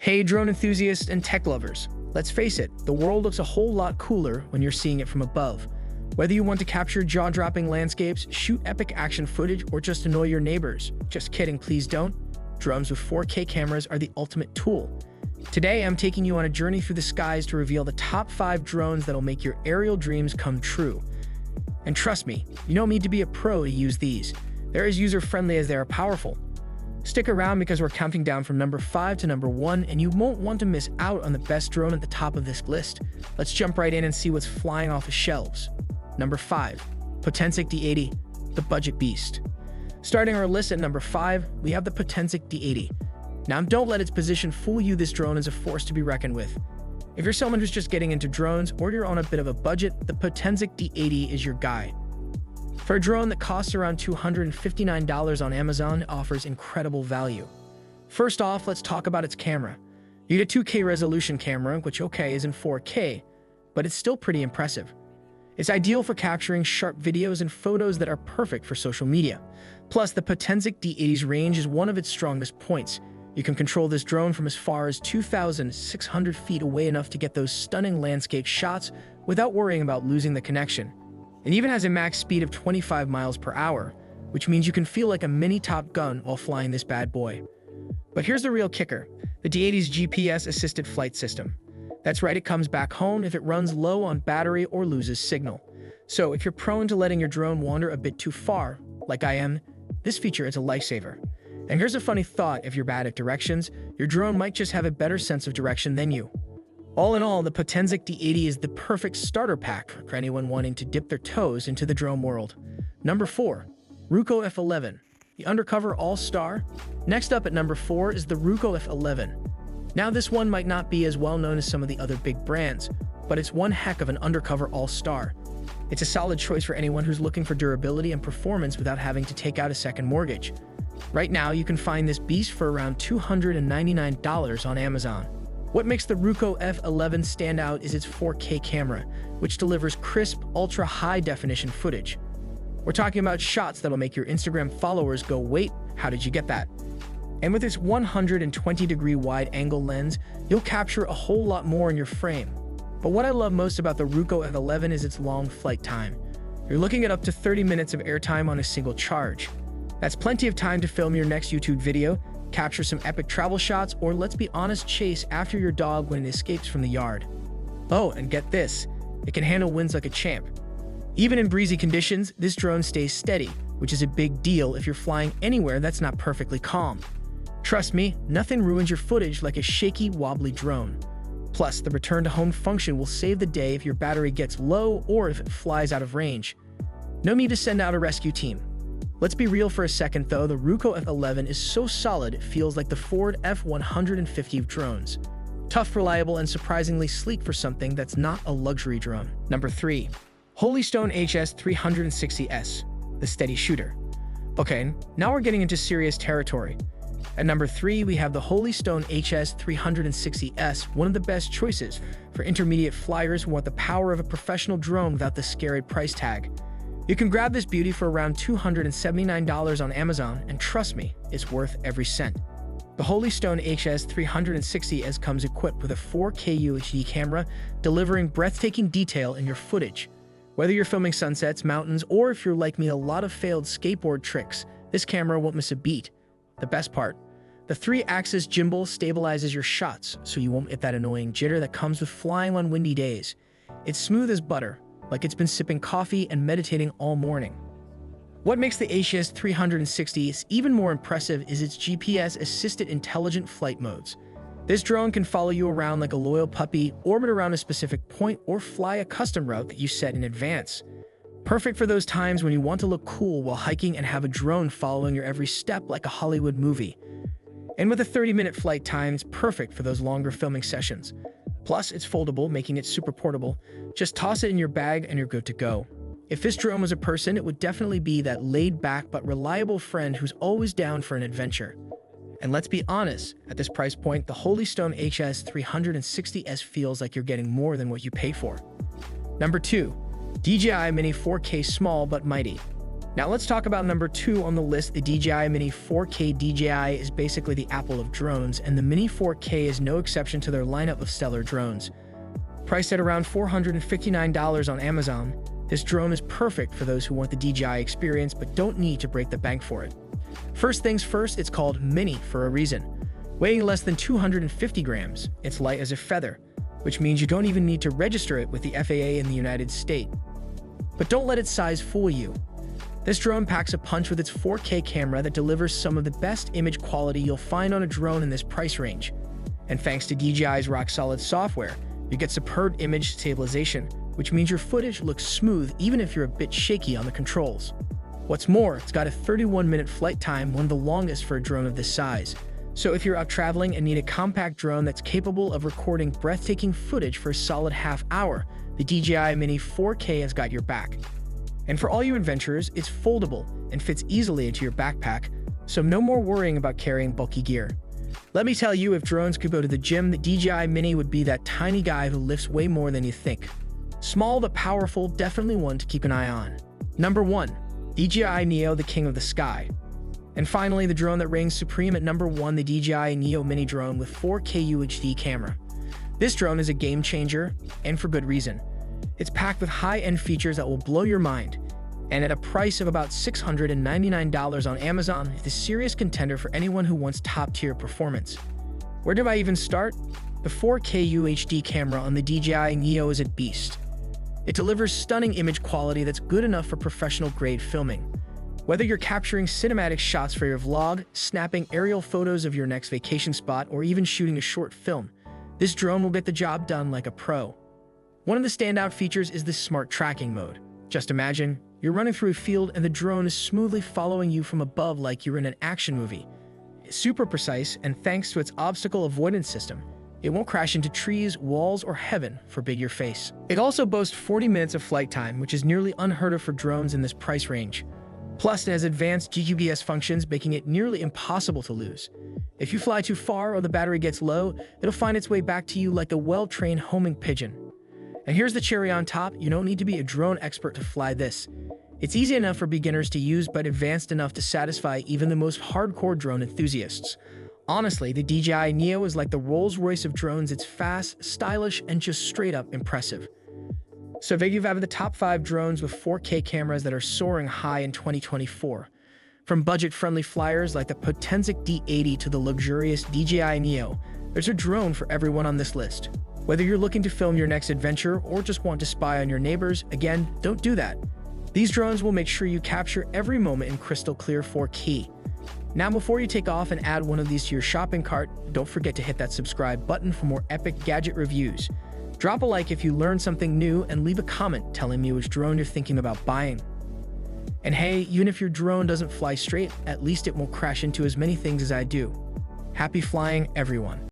Hey drone enthusiasts and tech lovers, let's face it, the world looks a whole lot cooler when you're seeing it from above. Whether you want to capture jaw-dropping landscapes, shoot epic action footage, or just annoy your neighbors, just kidding, please don't. Drones with 4K cameras are the ultimate tool. Today, I'm taking you on a journey through the skies to reveal the top 5 drones that'll make your aerial dreams come true. And trust me, you don't need to be a pro to use these. They're as user-friendly as they are powerful. Stick around because we're counting down from number 5 to number 1, and you won't want to miss out on the best drone at the top of this list. Let's jump right in and see what's flying off the shelves. Number 5. Potensic D80, the budget beast. Starting our list at number 5, we have the Potensic D80. Now, don't let its position fool you. This drone is a force to be reckoned with. If you're someone who's just getting into drones or you're on a bit of a budget, the Potensic D80 is your guy. For a drone that costs around $259 on Amazon, it offers incredible value. First off, let's talk about its camera. You get a 2K resolution camera, which isn't 4K, but it's still pretty impressive. It's ideal for capturing sharp videos and photos that are perfect for social media. Plus, the Potensic D80's range is one of its strongest points. You can control this drone from as far as 2,600 feet away, enough to get those stunning landscape shots without worrying about losing the connection. It even has a max speed of 25 miles per hour, which means you can feel like a mini Top Gun while flying this bad boy. But here's the real kicker, the D80's GPS-assisted flight system. That's right, it comes back home if it runs low on battery or loses signal. So if you're prone to letting your drone wander a bit too far, like I am, this feature is a lifesaver. And here's a funny thought, if you're bad at directions, your drone might just have a better sense of direction than you. All in all, the Potensic D80 is the perfect starter pack for anyone wanting to dip their toes into the drone world. Number 4. Ruko F11, the undercover all-star. Next up at number 4 is the Ruko F11. Now, this one might not be as well known as some of the other big brands, but it's one heck of an undercover all-star. It's a solid choice for anyone who's looking for durability and performance without having to take out a second mortgage. Right now, you can find this beast for around $299 on Amazon. What makes the Ruko F11 stand out is its 4K camera, which delivers crisp, ultra-high-definition footage. We're talking about shots that'll make your Instagram followers go, "Wait, how did you get that?" And with its 120-degree wide-angle lens, you'll capture a whole lot more in your frame. But what I love most about the Ruko F11 is its long flight time. You're looking at up to 30 minutes of airtime on a single charge. That's plenty of time to film your next YouTube video, capture some epic travel shots, or, let's be honest, chase after your dog when it escapes from the yard. Oh, and get this, it can handle winds like a champ. Even in breezy conditions, this drone stays steady, which is a big deal if you're flying anywhere that's not perfectly calm. Trust me, nothing ruins your footage like a shaky, wobbly drone. Plus, the return-to-home function will save the day if your battery gets low or if it flies out of range. No need to send out a rescue team. Let's be real for a second though, the Ruko F11 is so solid it feels like the Ford F150 of drones. Tough, reliable, and surprisingly sleek for something that's not a luxury drone. Number 3. Stone HS360S, the steady shooter. Okay, now we're getting into serious territory. At number 3, we have the Stone HS360S, one of the best choices for intermediate flyers who want the power of a professional drone without the scary price tag. You can grab this beauty for around $279 on Amazon, and trust me, it's worth every cent. The Stone HS360S comes equipped with a 4K UHD camera, delivering breathtaking detail in your footage. Whether you're filming sunsets, mountains, or if you're like me, a lot of failed skateboard tricks, this camera won't miss a beat. The best part, the 3-axis gimbal stabilizes your shots, so you won't get that annoying jitter that comes with flying on windy days. It's smooth as butter, like it's been sipping coffee and meditating all morning. What makes the HS360S even more impressive is its GPS-assisted intelligent flight modes. This drone can follow you around like a loyal puppy, orbit around a specific point, or fly a custom route that you set in advance. Perfect for those times when you want to look cool while hiking and have a drone following your every step like a Hollywood movie. And with a 30-minute flight time, it's perfect for those longer filming sessions. Plus, it's foldable, making it super portable. Just toss it in your bag and you're good to go. If this drone was a person, it would definitely be that laid-back but reliable friend who's always down for an adventure. And let's be honest, at this price point, the Stone HS360S feels like you're getting more than what you pay for. Number 2. DJI Mini 4K Small but Mighty. Now let's talk about number 2 on the list, the DJI Mini 4K. DJI is basically the Apple of drones, and the Mini 4K is no exception to their lineup of stellar drones. Priced at around $459 on Amazon, this drone is perfect for those who want the DJI experience but don't need to break the bank for it. First things first, it's called Mini for a reason. Weighing less than 250 grams, it's light as a feather, which means you don't even need to register it with the FAA in the United States. But don't let its size fool you. This drone packs a punch with its 4K camera that delivers some of the best image quality you'll find on a drone in this price range. And thanks to DJI's rock-solid software, you get superb image stabilization, which means your footage looks smooth even if you're a bit shaky on the controls. What's more, it's got a 31-minute flight time, one of the longest for a drone of this size. So if you're out traveling and need a compact drone that's capable of recording breathtaking footage for a solid half hour, the DJI Mini 4K has got your back. And for all you adventurers, it's foldable and fits easily into your backpack, so no more worrying about carrying bulky gear. Let me tell you, if drones could go to the gym, the DJI Mini would be that tiny guy who lifts way more than you think. Small but powerful, definitely one to keep an eye on. Number 1. DJI Neo, the king of the sky. And finally, the drone that reigns supreme at number 1, the DJI Neo mini drone with 4K UHD camera. This drone is a game changer, and for good reason. It's packed with high-end features that will blow your mind, and at a price of about $699 on Amazon, it's a serious contender for anyone who wants top-tier performance. Where do I even start? The 4K UHD camera on the DJI Neo is a beast. It delivers stunning image quality that's good enough for professional-grade filming. Whether you're capturing cinematic shots for your vlog, snapping aerial photos of your next vacation spot, or even shooting a short film, this drone will get the job done like a pro. One of the standout features is the smart tracking mode. Just imagine, you're running through a field and the drone is smoothly following you from above like you're in an action movie. It's super precise, and thanks to its obstacle avoidance system, it won't crash into trees, walls, or heaven forbid your face. It also boasts 40 minutes of flight time, which is nearly unheard of for drones in this price range. Plus, it has advanced GPS functions, making it nearly impossible to lose. If you fly too far or the battery gets low, it'll find its way back to you like a well-trained homing pigeon. And here's the cherry on top, you don't need to be a drone expert to fly this. It's easy enough for beginners to use, but advanced enough to satisfy even the most hardcore drone enthusiasts. Honestly, the DJI Neo is like the Rolls-Royce of drones. It's fast, stylish, and just straight-up impressive. So there you have the top 5 drones with 4K cameras that are soaring high in 2024. From budget-friendly flyers like the Potensic D80 to the luxurious DJI Neo, there's a drone for everyone on this list. Whether you're looking to film your next adventure or just want to spy on your neighbors, again, don't do that. These drones will make sure you capture every moment in crystal clear 4K. Now, before you take off and add one of these to your shopping cart, don't forget to hit that subscribe button for more epic gadget reviews. Drop a like if you learned something new, and leave a comment telling me which drone you're thinking about buying. And hey, even if your drone doesn't fly straight, at least it won't crash into as many things as I do. Happy flying, everyone.